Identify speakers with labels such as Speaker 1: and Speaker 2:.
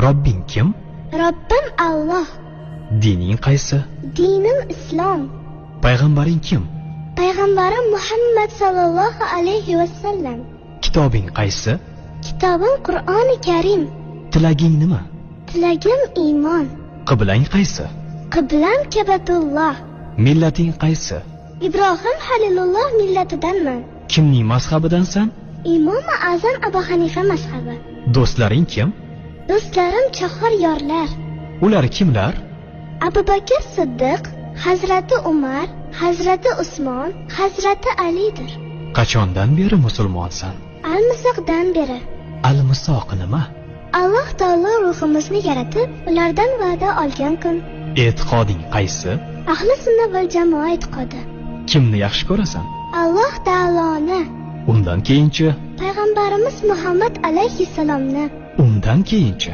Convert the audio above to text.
Speaker 1: Robbing kim?
Speaker 2: Robbim Alloh.
Speaker 1: Dining qaysi?
Speaker 2: Dinim Islom.
Speaker 1: Payg'ambaring kim?
Speaker 2: Payg'ambarim Muhammad sallallohu alayhi vasallam.
Speaker 1: Kitobing qaysi?
Speaker 2: Kitobim Qur'oni Karim.
Speaker 1: Tilaging nima?
Speaker 2: Tilagim iymon.
Speaker 1: Qiblang qaysi?
Speaker 2: Qiblam Kabatulloh.
Speaker 1: Millating qaysi?
Speaker 2: Ibrohim Halilulloh millatidanman.
Speaker 1: Kimning mazhabidansan?
Speaker 2: Imom Azam Abu Hanifa mazhabi.
Speaker 1: Do'stlaring kim?
Speaker 2: Do'stlarim chahor yorlar.
Speaker 1: Ular kimlar?
Speaker 2: Abu Bakr Siddiq, Hazrati Umar, Hazrati Usmon, Hazrati Alidir.
Speaker 1: Qachondan beri musulmonsan?
Speaker 2: Al-Misoqdan beri.
Speaker 1: Al-Misoq nima?
Speaker 2: Alloh taolo ruhimizni yaratib, ulardan va'da olgan kun.
Speaker 1: E'tiqoding qaysi?
Speaker 2: Ahli sunna va jamoa e'tiqodi.
Speaker 1: Kimni yaxshi ko'rasan?
Speaker 2: Alloh taoloni.
Speaker 1: Undan keyinchi?
Speaker 2: Payg'ambarimiz Muhammad alayhissalomni.
Speaker 1: Undan keyinchi?